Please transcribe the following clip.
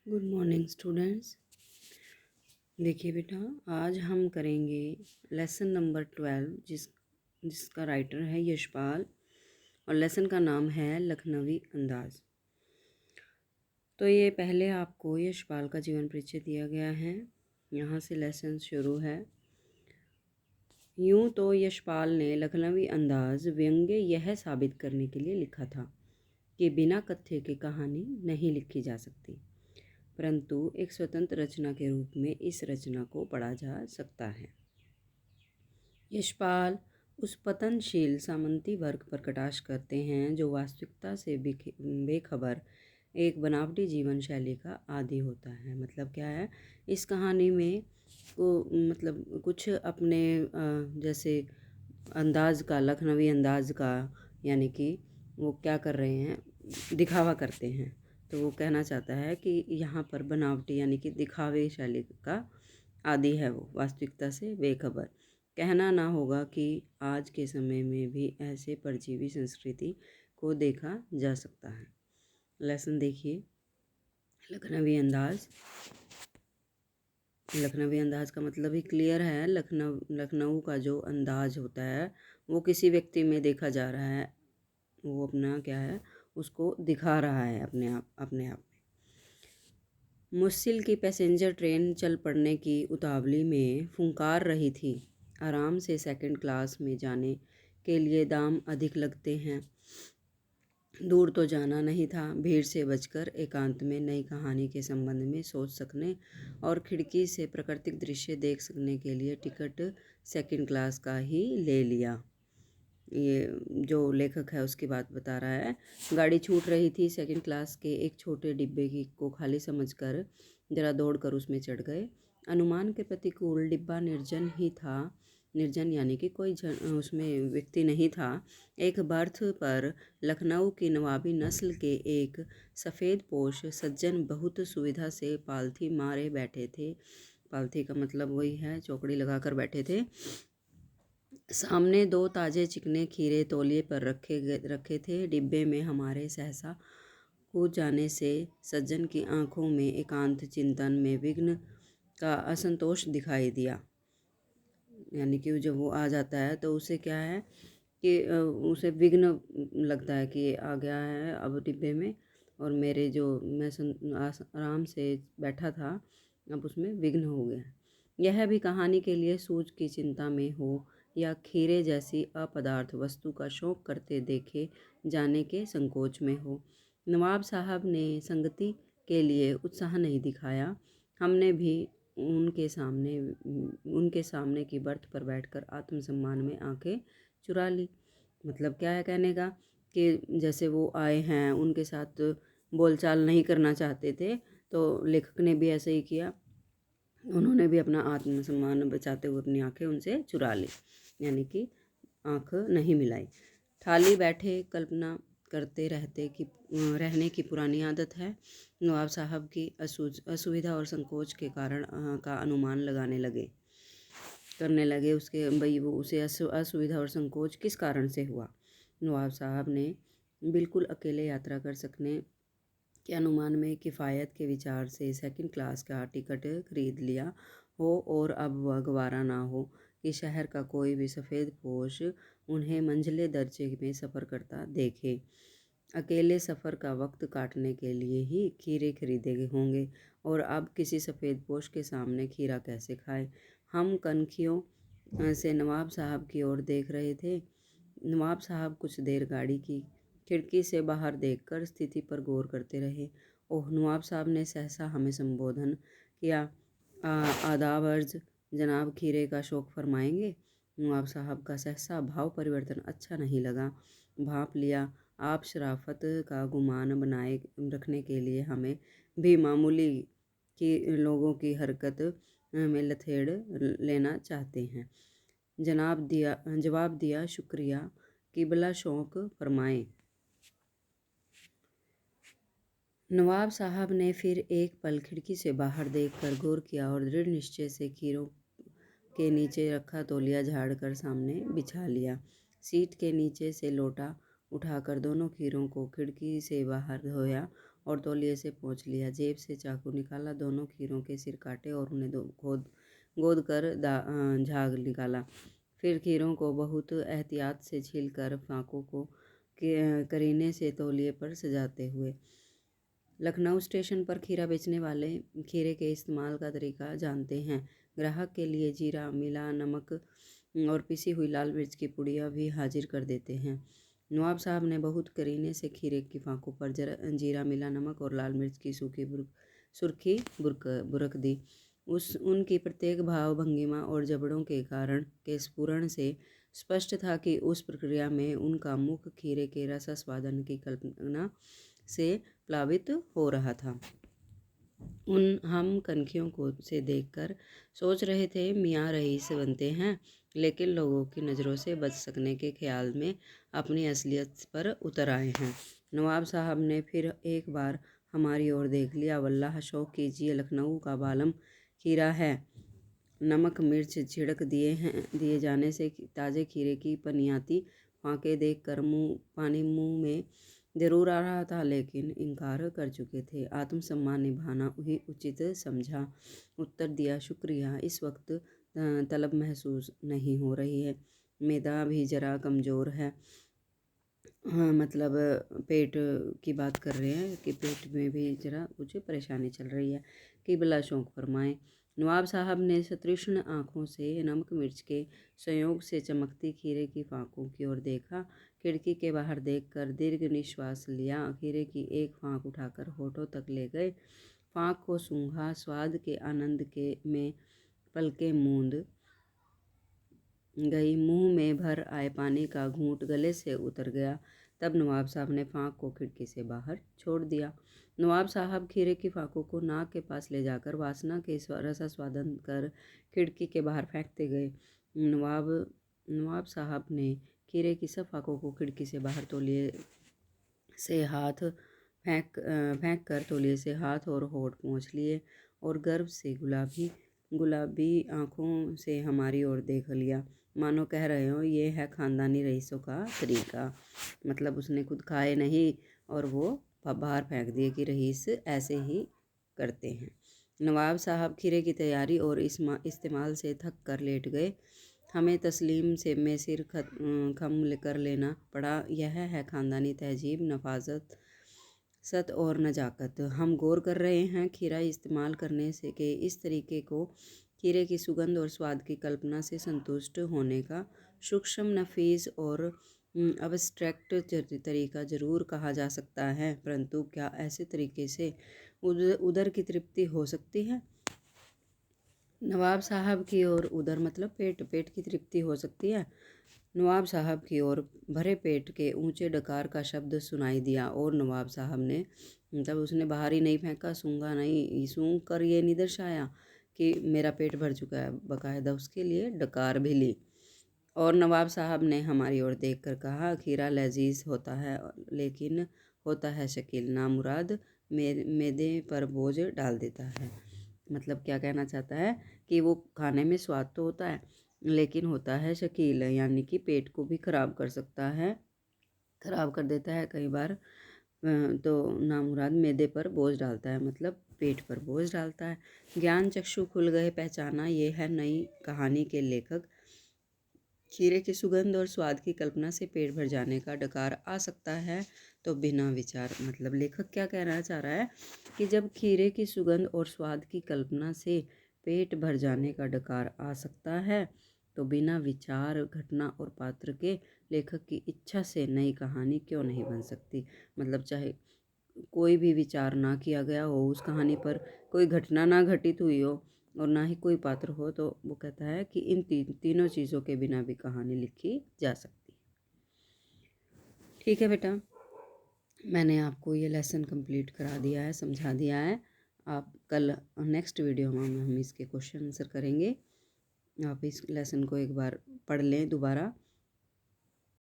Good morning students. देखिए बेटा, आज हम करेंगे लेसन नंबर 12 जिसका राइटर है यशपाल और लेसन का नाम है लखनवी अंदाज। तो ये पहले आपको यशपाल का जीवन परिचय दिया गया है, यहाँ से लेसन शुरू है। यूँ तो यशपाल ने लखनवी अंदाज व्यंग्य यह साबित करने के लिए लिखा था कि बिना कथ्य की कहानी नहीं लिखी जा सकती, परंतु एक स्वतंत्र रचना के रूप में इस रचना को पढ़ा जा सकता है। यशपाल उस पतनशील सामंती वर्ग पर कटाक्ष करते हैं जो वास्तविकता से बेखबर एक बनावटी जीवन शैली का आदी होता है। मतलब क्या है इस कहानी में मतलब कुछ अपने जैसे अंदाज का, लखनवी अंदाज का, यानी कि वो क्या कर रहे हैं, दिखावा करते हैं। तो वो कहना चाहता है कि यहाँ पर बनावटी यानी कि दिखावे शैली का आदी है, वो वास्तविकता से बेखबर। कहना ना होगा कि आज के समय में भी ऐसे परजीवी संस्कृति को देखा जा सकता है। लेसन देखिए, लखनवी अंदाज का मतलब ही क्लियर है। लखनऊ का जो अंदाज होता है वो किसी व्यक्ति में देखा जा रहा है, वो अपना क्या है उसको दिखा रहा है अपने आप में। मुस्सिल की पैसेंजर ट्रेन चल पड़ने की उतावली में फुंकार रही थी। आराम से सेकंड क्लास में जाने के लिए दाम अधिक लगते हैं। दूर तो जाना नहीं था। भीड़ से बचकर एकांत में नई कहानी के संबंध में सोच सकने और खिड़की से प्राकृतिक दृश्य देख सकने के लिए टिकट सेकंड क्लास का ही ले लिया। ये जो लेखक है उसकी बात बता रहा है। गाड़ी छूट रही थी। सेकंड क्लास के एक छोटे डिब्बे को खाली समझकर जरा दौड़कर उसमें चढ़ गए। अनुमान के प्रतिकूल डिब्बा निर्जन ही था। निर्जन यानी कि कोई उसमें व्यक्ति नहीं था। एक बर्थ पर लखनऊ की नवाबी नस्ल के एक सफ़ेद पोश सज्जन बहुत सुविधा से पालथी मारे बैठे थे। पालथी का मतलब वही है, चौकड़ी लगाकर बैठे थे। सामने दो ताजे चिकने खीरे तौलिए पर रखे थे। डिब्बे में हमारे सहसा कूद जाने से सज्जन की आंखों में एकांत चिंतन में विघ्न का असंतोष दिखाई दिया। यानी कि जब वो आ जाता है तो उसे क्या है कि उसे विघ्न लगता है कि आ गया है अब डिब्बे में, और मेरे जो मैं आराम से बैठा था अब उसमें विघ्न हो गया। यह भी कहानी के लिए सूझ की चिंता में हो या खीरे जैसी अपदार्थ वस्तु का शौक करते देखे जाने के संकोच में हो। नवाब साहब ने संगति के लिए उत्साह नहीं दिखाया। हमने भी उनके सामने की बर्थ पर बैठकर आत्मसम्मान में आंखें चुरा ली। मतलब क्या है कहने का कि जैसे वो आए हैं उनके साथ बोलचाल नहीं करना चाहते थे, तो लेखक ने भी ऐसे ही किया। उन्होंने भी अपना आत्मसम्मान बचाते हुए अपनी आंखें उनसे चुरा ली, यानी कि आंख नहीं मिलाई। थाली बैठे कल्पना करते रहने की पुरानी आदत है। नवाब साहब की असुविधा और संकोच के कारण का अनुमान करने लगे उसके भाई वो उसे असुविधा और संकोच किस कारण से हुआ। नवाब साहब ने बिल्कुल अकेले यात्रा कर सकने के अनुमान में किफ़ायत के विचार से सेकंड क्लास का टिकट खरीद लिया हो, और अब वह गवारा ना हो कि शहर का कोई भी सफ़ेद पोश उन्हें मंझले दर्जे में सफ़र करता देखे। अकेले सफ़र का वक्त काटने के लिए ही खीरे खरीदे होंगे, और अब किसी सफ़ेद पोश के सामने खीरा कैसे खाए। हम कनखियों से नवाब साहब की ओर देख रहे थे। नवाब साहब कुछ देर गाड़ी की खिड़की से बाहर देखकर स्थिति पर गौर करते रहे। ओह, नवाब साहब ने सहसा हमें संबोधन किया। आदाब अर्ज जनाब, खीरे का शौक फरमाएंगे। नवाब साहब का सहसा भाव परिवर्तन अच्छा नहीं लगा। भाप लिया। आप शराफत का गुमान बनाए रखने के लिए हमें भी मामूली की लोगों की हरकत में लथेड़ लेना चाहते हैं। जवाब दिया शुक्रिया, किबला शौक फरमाएं। नवाब साहब ने फिर एक पल खिड़की से बाहर देखकर गौर किया और दृढ़ निश्चय से खीरों के नीचे रखा तौलिया झाड़कर सामने बिछा लिया। सीट के नीचे से लोटा उठाकर दोनों खीरों को खिड़की से बाहर धोया और तौलिए से पोंछ लिया। जेब से चाकू निकाला, दोनों खीरों के सिर काटे और उन्हें गोद गोद कर झाग निकाला। फिर खीरों को बहुत एहतियात से छीलकर फाँकों को करीने से तौलिए पर सजाते हुए। लखनऊ स्टेशन पर खीरा बेचने वाले खीरे के इस्तेमाल का तरीका जानते हैं। ग्राहक के लिए जीरा मिला नमक और पिसी हुई लाल मिर्च की पुड़िया भी हाजिर कर देते हैं। नवाब साहब ने बहुत करीने से खीरे की फाँकों पर जीरा मिला नमक और लाल मिर्च की सुर्खी बुरक दी। उनकी प्रत्येक भाव भंगिमा और जबड़ों के कारण के स्फुरण से स्पष्ट था कि उस प्रक्रिया में उनका मुख खीरे के रसास्वादन की कल्पना से प्लावित हो रहा था। हम कनखियों को से देखकर सोच रहे थे मियाँ रईस बनते हैं, लेकिन लोगों की नज़रों से बच सकने के ख्याल में अपनी असलियत पर उतर आए हैं। नवाब साहब ने फिर एक बार हमारी ओर देख लिया। वल्लाह शौक कीजिए, लखनऊ का बालम खीरा है। नमक मिर्च छिड़क दिए जाने से ताज़े खीरे की पनियाती फाँकें देखकर पानी मुंह में जरूर आ रहा था, लेकिन इनकार कर चुके थे। आत्मसम्मान निभाना ही उचित समझा। उत्तर दिया, शुक्रिया। इस वक्त तलब महसूस नहीं हो रही है। मैदा भी ज़रा कमज़ोर है। हाँ, मतलब पेट की बात कर रहे हैं कि पेट में भी ज़रा कुछ परेशानी चल रही है। किबला शौक फरमाएं। नवाब साहब ने सतृष्ण आँखों से नमक मिर्च के संयोग से चमकती खीरे की फाँकों की ओर देखा। खिड़की के बाहर देखकर दीर्घ निश्वास लिया। खीरे की एक फाँक उठाकर होठों तक ले गए। फाँक को सूंघा, स्वाद के आनंद में पलकें मूंद गई। मुंह में भर आए पानी का घूंट गले से उतर गया। तब नवाब साहब ने फाँक को खिड़की से बाहर छोड़ दिया। नवाब साहब खीरे की फाँकों को नाक के पास ले जाकर वासना के रसास्वादन कर खिड़की के बाहर फेंकते गए। नवाब साहब ने खीरे की सब फाँकों को खिड़की से बाहर तौलिए से हाथ फेंक कर तौलिए से हाथ और होठ पोंछ लिए और गर्व से गुलाबी आँखों से हमारी ओर देख लिया, मानो कह रहे हो ये है ख़ानदानी रईसों का तरीका। मतलब उसने खुद खाए नहीं और वो बाहर फेंक दिए कि रईस ऐसे ही करते हैं। नवाब साहब खीरे की तैयारी और इस्तेमाल से थक कर लेट गए। हमें तस्लीम से में सिर खम कर लेना पड़ा। यह है ख़ानदानी तहजीब, नफाजत सत और नजाकत। हम गौर कर रहे हैं खीरा इस्तेमाल करने से के इस तरीके को खीरे की सुगंध और स्वाद की कल्पना से संतुष्ट होने का सूक्ष्म, नफीस और अब्स्ट्रैक्ट तरीका ज़रूर कहा जा सकता है, परंतु क्या ऐसे तरीके से उदर की तृप्ति हो सकती है? नवाब साहब की ओर उदर मतलब पेट की तृप्ति हो सकती है। नवाब साहब की ओर भरे पेट के ऊंचे डकार का शब्द सुनाई दिया और नवाब साहब ने मतलब उसने बाहर ही नहीं फेंका, सूंघा नहीं, सूंघ कर ये नहीं दर्शाया कि मेरा पेट भर चुका है, बाकायदा उसके लिए डकार भी ली। और नवाब साहब ने हमारी ओर देखकर कहा, खीरा लजीज होता है लेकिन होता है शकील, नामुराद मैदे पर बोझ डाल देता है। मतलब क्या कहना चाहता है कि वो खाने में स्वाद तो होता है लेकिन होता है शकील, यानी कि पेट को भी ख़राब कर सकता है, ख़राब कर देता है कई बार। तो नामुराद मैदे पर बोझ डालता है, मतलब पेट पर बोझ डालता है। ज्ञान चक्षु खुल गए, पहचाना ये है नई कहानी के लेखक। खीरे की सुगंध और स्वाद की कल्पना से पेट भर जाने का डकार आ सकता है तो बिना विचार, मतलब लेखक क्या कहना चाह रहा है कि जब खीरे की सुगंध और स्वाद की कल्पना से पेट भर जाने का डकार आ सकता है तो बिना विचार, घटना और पात्र के लेखक की इच्छा से नई कहानी क्यों नहीं बन सकती। मतलब चाहे कोई भी विचार ना किया गया हो उस कहानी पर, कोई घटना ना घटित हुई हो और ना ही कोई पात्र हो, तो वो कहता है कि इन तीनों चीज़ों के बिना भी कहानी लिखी जा सकती है। ठीक है बेटा, मैंने आपको ये लेसन कंप्लीट करा दिया है, समझा दिया है। आप कल नेक्स्ट वीडियो में हम इसके क्वेश्चन आंसर करेंगे। आप इस लेसन को एक बार पढ़ लें दोबारा